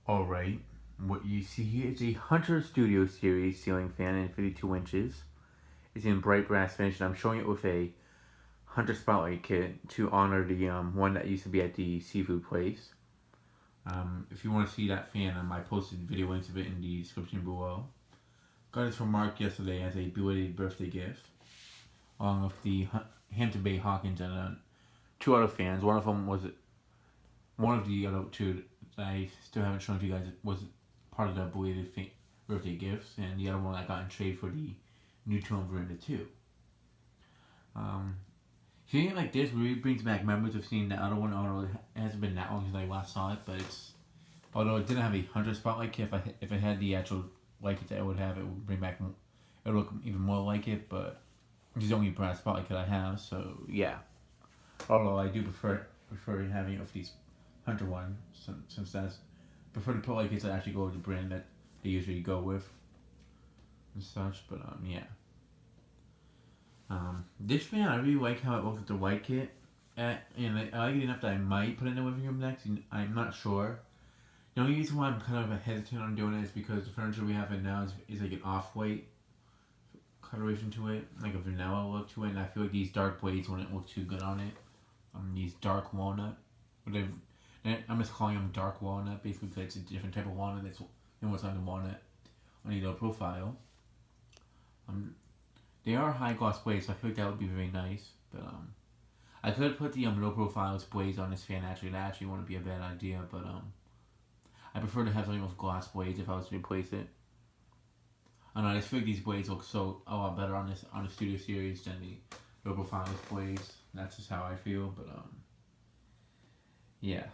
Alright, what you see here is a Hunter Studio Series ceiling fan in 52 inches. It's in bright brass finish, and I'm showing it with a Hunter Spotlight kit to honor the one that used to be at the seafood place. If you want to see that fan, I posted video links of it in the description below. Got this from Mark yesterday as a belated birthday gift, along with the Hampton Bay Hawkins and two other fans. One of the other two that I still haven't shown to you guys was part of the belated birthday gifts, and the other one I got in trade for the new Tone Veranda 2. Seeing it like this really brings back memories of seeing the other one, although it hasn't been that long since I last saw it, but although it didn't have a Hunter Spotlight kit, if it had the actual like it that it would have, it would bring back, it would look even more like it, but it's the only brass Spotlight kit I have, so yeah. Although I do prefer having it with these Hunter one, since that's prefer to put like kits that actually go with the brand that they usually go with and such. But yeah. This fan, I really like how it looks with the white kit, and I like it enough that I might put it in the living room next. And I'm not sure. The only reason why I'm kind of hesitant on doing it is because the furniture we have in now is like an off-white coloration to it, like a vanilla look to it, and I feel like these dark blades wouldn't look too good on it. These dark walnut, I'm just calling them dark walnut basically because it's a different type of walnut than what's on the walnut on the low profile. They are high gloss blades, so I feel like that would be very nice. But I could put the low profile blades on this fan. Actually, that actually wouldn't be a bad idea. But I prefer to have something with gloss blades if I was to replace it. I don't know. I just feel like these blades look a lot better on the Studio Series than the low profile blades. That's just how I feel. But yeah.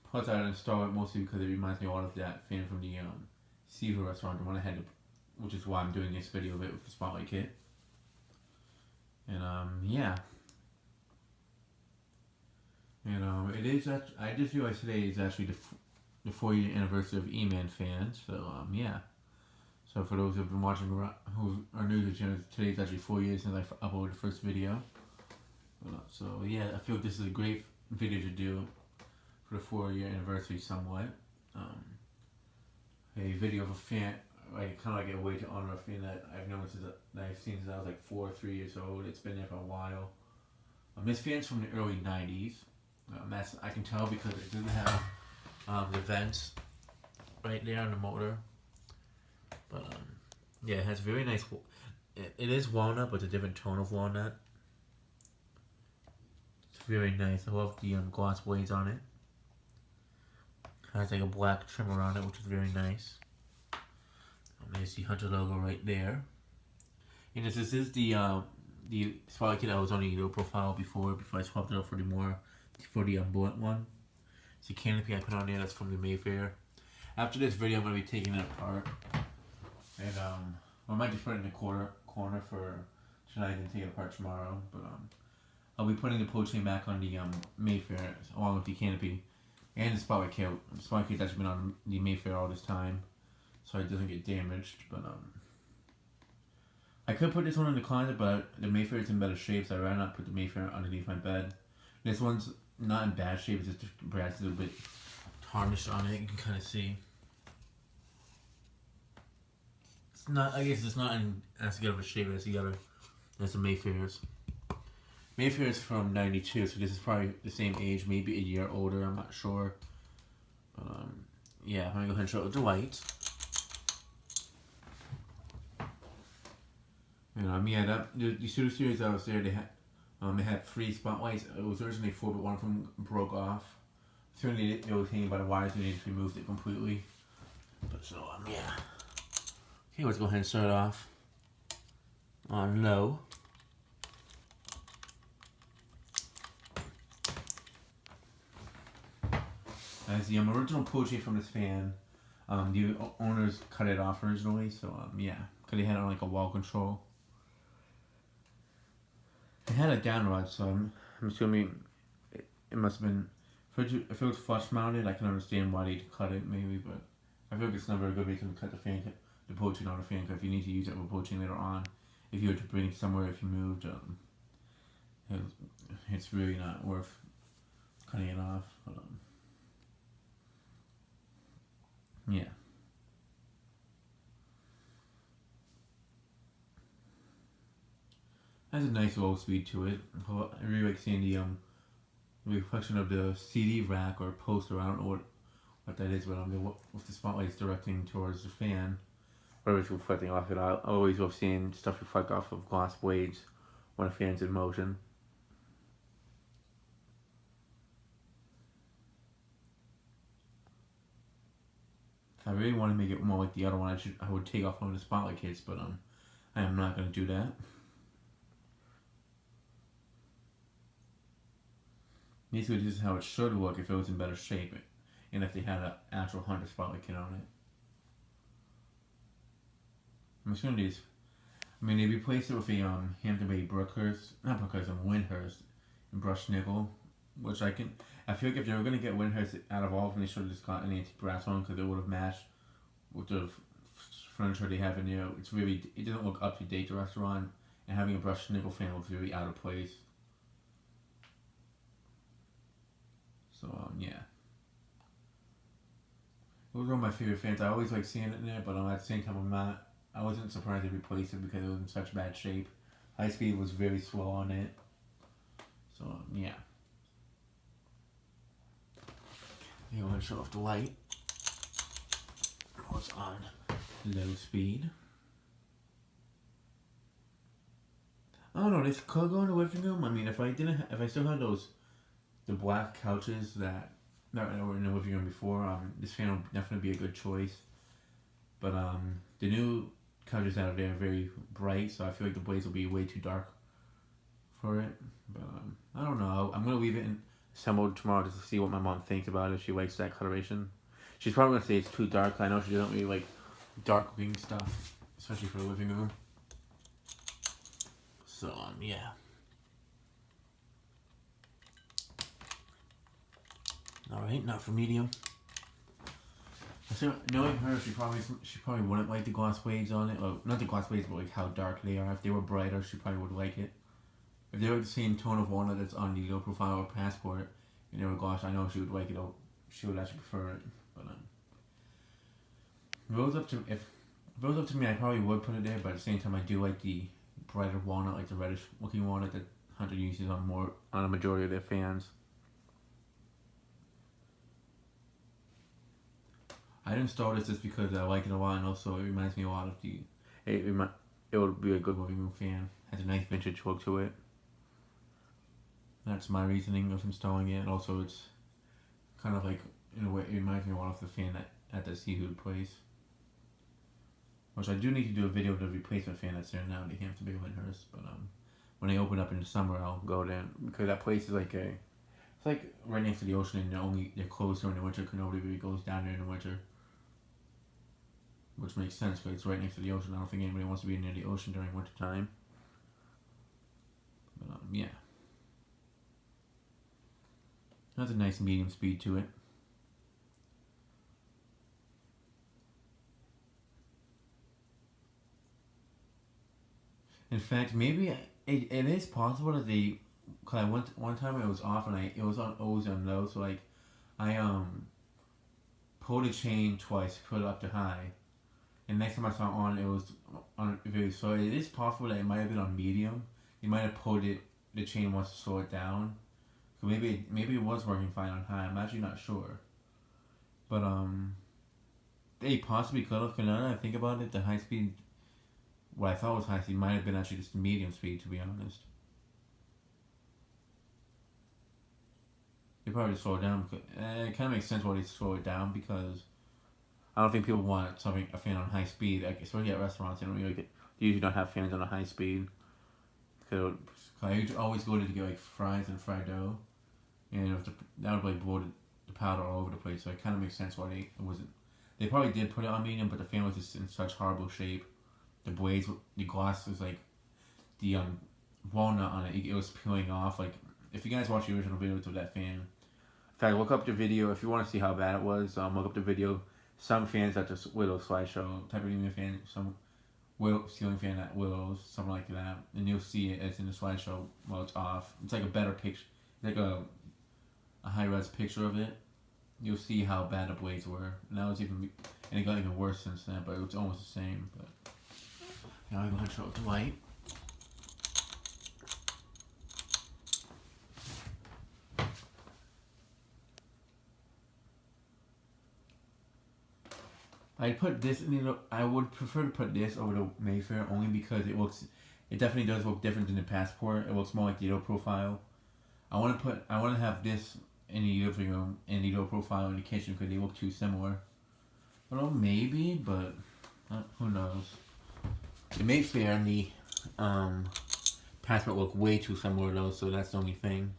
Plus, I installed it mostly because it reminds me a lot of that fan from the seafood restaurant, the one I had to, which is why I'm doing this video of it with the Spotlight kit. And yeah. And it is. I just realized today is actually the 4-year anniversary of E-Man fans. So yeah. So for those who've been watching who are new to the channel, today's actually 4 years since I uploaded the first video. So yeah, I feel like this is a great video to do for the 4-year anniversary somewhat. A video of a fan, like kind of like a way to honor a fan that I've known that I've seen since I was like 4 or 3 years old. It's been there for a while. This fan's from the early 90s. I can tell because it doesn't have the vents right there on the motor. But yeah, it has very nice. It is walnut, but it's a different tone of walnut. It's very nice. I love the gloss blades on it. Has like a black trim around it, which is very nice. There's the Hunter logo right there. And this is the Spotlight kit that was on the low profile before I swapped it out for the bullet one. It's the canopy I put on there. That's from the Mayfair. After this video, I'm gonna be taking it apart, and I might just put it in the corner for tonight and take it apart tomorrow. But I'll be putting the pull chain back on the Mayfair along with the canopy. And the Spotlight kit. The Spotlight kit's actually been on the Mayfair all this time, so it doesn't get damaged. But I could put this one in the closet, but the Mayfair is in better shape, so I'd rather not put the Mayfair underneath my bed. This one's not in bad shape. It's just the brass is a little bit tarnished on it. You can kind of see. It's not. I guess it's not in as good of a shape as the Mayfair's. Mayfair is from 92, so this is probably the same age, maybe a year older, I'm not sure. But yeah, I'm gonna go ahead and show it the lights. Yeah, the Studio Series that was there, they had 3 spotlights. It was originally 4, but one of them broke off. Certainly it was hanging by the wires, and they just removed it completely. But so yeah. Okay, let's go ahead and start off on low. As the original pull chain from this fan, the owners cut it off originally, so yeah, because they had it on like a wall control. It had a down rod, so I'm assuming it must have been, if it was flush mounted, I can understand why they cut it maybe, but I feel like it's never a good reason to cut the pull chain on a fan, because if you need to use it with a pull chain later on, if you were to bring it somewhere, if you moved, it's really not worth cutting it off. But, Yeah. Has a nice low speed to it. I really like seeing the reflection of the CD rack or poster. I don't know what that is, but with the spotlights directing towards the fan, whatever it's reflecting off it. I always love seeing stuff reflect off of glass blades when a fan's in motion. If I really want to make it more like the other one, I would take off one of the spotlight kits, but I am not going to do that. Basically, this is how it should look if it was in better shape, and if they had an actual Hunter spotlight kit on it. I'm assuming these. I mean, they replaced it with a Hampton Bay Lyndhurst in brushed nickel, which I feel like if they were gonna get Lyndhurst out of all of them, they should have just got an anti-brass one because it would have matched with the furniture they have in there. It doesn't look up to date the restaurant, and having a brushed nickel fan looks really out of place. So yeah. Those are my favorite fans. I always like seeing it in there, but at the same time, I wasn't surprised they replaced it because it was in such bad shape. High speed was very slow on it. So yeah. You want to shut off the light. What's on low speed? I don't know. This could go in the living room. I mean, if I still had the black couches that were in the living room before, this fan would definitely be a good choice. But the new couches out of there are very bright, so I feel like the blaze will be way too dark for it. But I don't know. I'm gonna leave it assembled tomorrow just to see what my mom thinks about it. If she likes that coloration, she's probably gonna say it's too dark. I know she doesn't really like dark looking stuff, especially for the living room. So yeah. All right, not for medium. So knowing her, she probably wouldn't like the gloss blades on it. Well, not the gloss blades, but like how dark they are. If they were brighter, she probably would like it. If they were the same tone of walnut that's on the low profile or passport, and they were gloss, I know she would like it. She would actually prefer it. But if it was up to me, I probably would put it there. But at the same time, I do like the brighter walnut, like the reddish looking walnut that Hunter uses on a majority of their fans. I installed this just because I like it a lot, and also it reminds me a lot of it would be a good living room fan. Has a nice vintage look to it. That's my reasoning of installing it. And also, it's kind of like, in a way, it reminds me a lot of the fan at the seafood place. Which I do need to do a video of the replacement fan that's there now, the Hampton Bay Lyndhurst. But when they open up in the summer, I'll go there because that place is like it's like right next to the ocean, and they're closed during the winter because nobody really goes down there in the winter. Which makes sense because it's right next to the ocean. I don't think anybody wants to be near the ocean during winter time. But yeah. That's a nice medium speed to it. In fact, maybe it is possible that cause I went one time it was off and it was always on low, so like I pulled the chain twice, put it up to high, and next time I saw it on, it was on very slow. It is possible that it might have been on medium. You might have pulled the chain once to slow it down. So maybe it was working fine on high. I'm actually not sure, but they possibly could have. Cause now that I think about it, the high speed, what I thought was high speed, might have been actually just medium speed. To be honest, they probably just slow it down. It kind of makes sense why they slow it down because I don't think people want a fan on high speed, like, especially at restaurants. They usually don't have fans on a high speed. Cause I always go to get like fries and fried dough, and that would like blow the powder all over the place. So it kind of makes sense why it wasn't. They probably did put it on medium, but the fan was just in such horrible shape. The gloss was like the walnut on it. It was peeling off. Like if you guys watch the original videos of that fan, in fact, look up the video if you want to see how bad it was. Look up the video. Some fans at the Willow slideshow, type in a fan, some ceiling fan at Willow's, something like that, and you'll see it as in the slideshow while it's off. It's like a better picture, like a high res picture of it. you'll see how bad the blades were. Now it's even, and it got even worse since then, but it's almost the same. But now I'm going to show it to light. I put this in the, I would prefer to put this over the Mayfair only because it definitely does look different than the Passport. It looks more like the Edo profile. I want to have this in the living room and the Edo profile in the kitchen because they look too similar. Well, maybe, but who knows? The Mayfair and the Passport look way too similar though, so that's the only thing.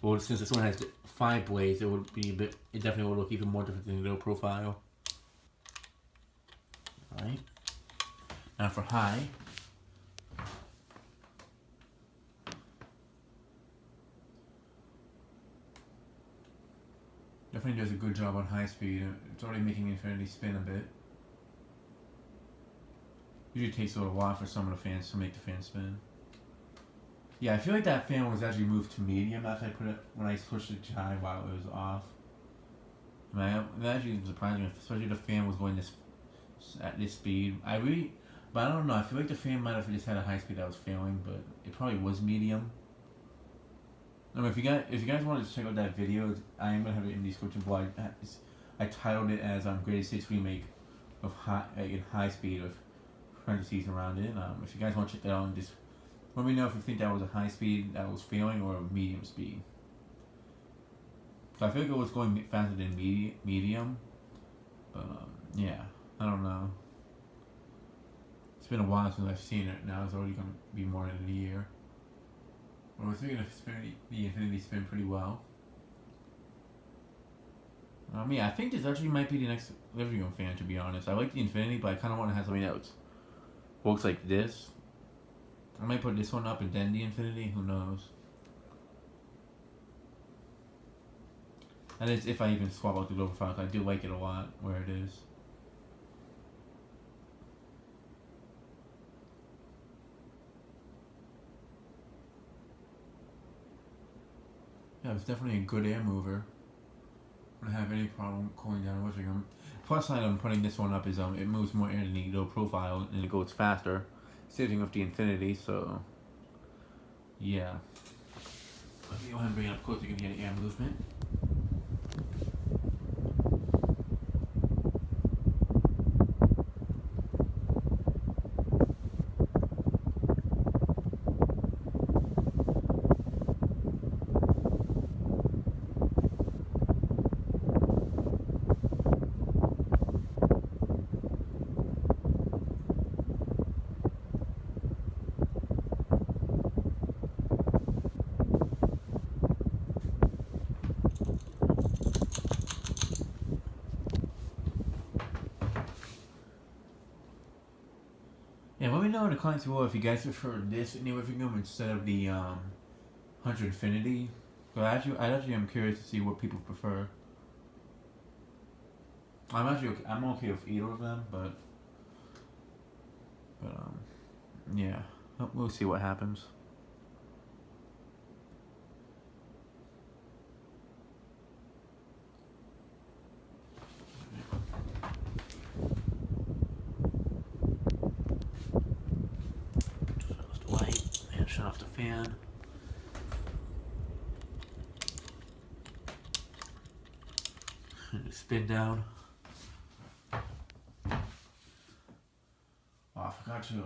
Well, since this one has 5 blades, it would be a bit. It definitely would look even more different than the Edo profile. Right. Now for high. Definitely does a good job on high speed. It's already making Infinity spin a bit. Usually takes a little while for some of the fans to make the fan spin. Yeah, I feel like that fan was actually moved to medium after I put it when I switched it to high while it was off. I mean, that actually surprised me, especially if the fan was going at this speed. But I don't know. I feel like the fan might have just had a high speed that was failing, but it probably was medium. I mean, if you guys want to check out that video, I am gonna have it in the description below. I titled it as Greatest Hits Remake of high speed with parentheses around it. If you guys want to check that out, just let me know if you think that was a high speed that was failing or a medium speed. So I feel like it was going faster than medium, but yeah, I don't know. It's been a while since I've seen it. Now it's already gonna be more than a year. Well, I was thinking the Infinity spin pretty well. Yeah, I think this actually might be the next living room fan, to be honest. I like the Infinity, but I kind of want to have something that looks like this. I might put this one up and then the Infinity, who knows. And it's if I even swap out the lower file, I do like it a lot where it is. Yeah, it's definitely a good air mover. I don't have any problem cooling down the living room. Plus side I'm putting this one up is it moves more air than the Edo profile and it goes faster. Saving up the Infinity, so yeah. Let me go ahead and bring it up close so you can hear the air movement. Yeah, let me know in the comments below if you guys prefer this in the living room instead of the 100 Infinity. So I actually am curious to see what people prefer. I'm okay with either of them, but yeah, we'll see what happens. Shut off the light and shut off the fan. And spin down. Oh, I forgot to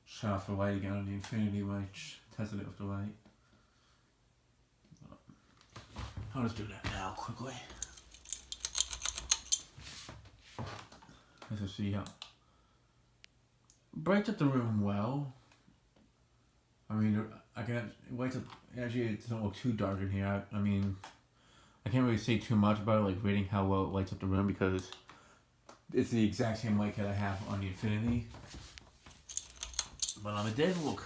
shut off the light again on the Infinity when I tested it with the light. I'll just do that now quickly. Let's see how brights up the room well. I mean, I can it lights up. Actually, it doesn't look too dark in here. I mean, I can't really say too much about it, like rating how well it lights up the room because it's the exact same light that I have on the Infinity. But it did look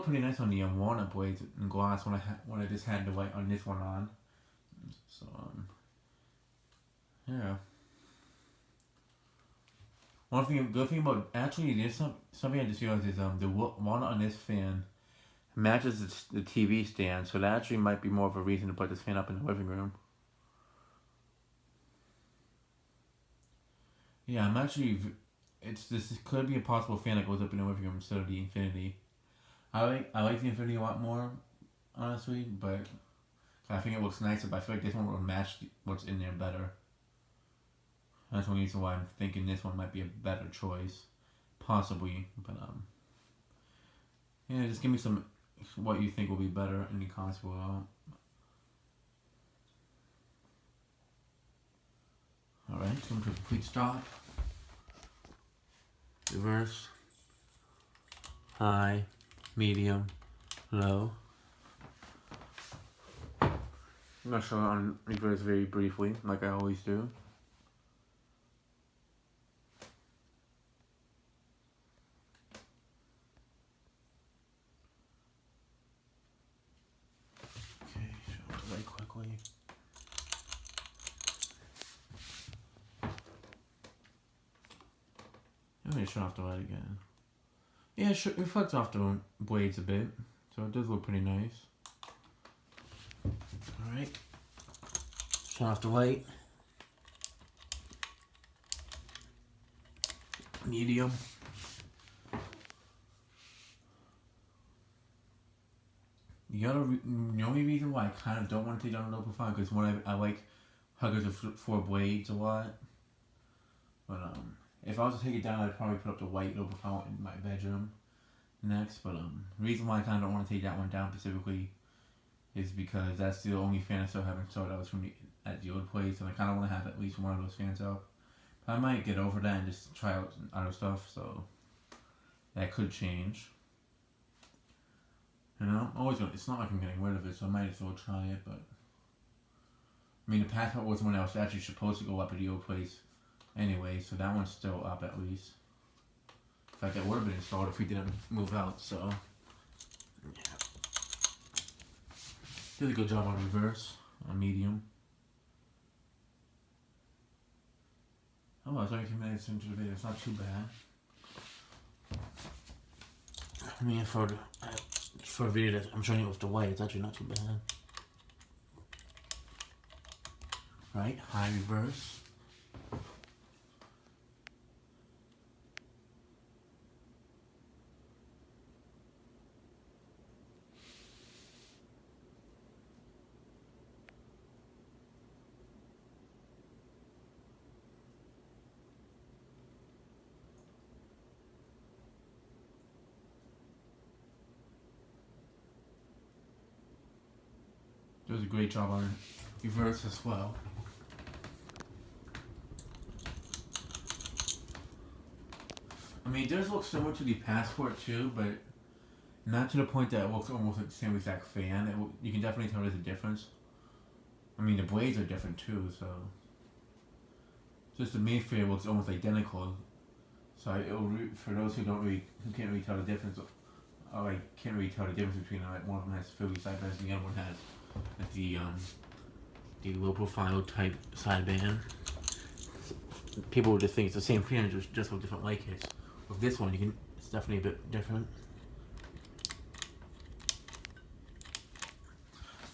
pretty nice on the walnut blades and glass when I just had the light on this one on. So yeah. Good thing about actually there's something I just realized is the walnut on this fan matches the TV stand, so that actually might be more of a reason to put this fan up in the living room. Yeah, I'm actually. This could be a possible fan that goes up in the living room instead of the Infinity. I like the Infinity a lot more, honestly, but I think it looks nicer. But I feel like this one will match what's in there better. That's one reason why I'm thinking this one might be a better choice, possibly. But yeah, just give me some what you think will be better in the comments below. All right, come to a complete stop. Reverse. High, medium, low. I'm gonna show it on reverse very briefly, like I always do. Okay, show it very quickly. I'm gonna shut off the light again. Yeah, it reflects off the blades a bit, so it does look pretty nice. Alright, shut off the light. Medium. The only reason why I kind of don't want to take down a low profile because one I like huggers with 4 blades a lot, but if I was to take it down, I'd probably put up the white low profile in my bedroom next. But the reason why I kind of don't want to take that one down specifically is because that's the only fan I still haven't installed that was from at the old place, and I kind of want to have at least one of those fans up. But I might get over that and just try out other stuff, so that could change. You know, it's not like I'm getting rid of it, so I might as well try it. But I mean, the passport was the one that was actually supposed to go up at the old place anyway, so that one's still up at least. In fact, that would have been installed if we didn't move out, so yeah. Did a good job on reverse, on medium. Oh, it's only 2 minutes into the video, it's not too bad. I mean, for a video that I'm showing you with the white, it's actually not too bad. Right, high reverse. Does a great job on reverse as well. I mean, it does look similar to the Passport too, but not to the point that it looks almost like the same exact fan. You can definitely tell there's a difference. I mean, the blades are different too, so just the main fan looks almost identical. So for those who can't really tell the difference, I can't really tell the difference between like one of them has Philly sideband and the other one has the low profile type sideband. People would just think it's the same fan, just with different light kits. With this one, it's definitely a bit different.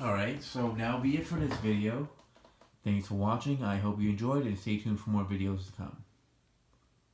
Alright, so that'll be it for this video. Thanks for watching. I hope you enjoyed and stay tuned for more videos to come.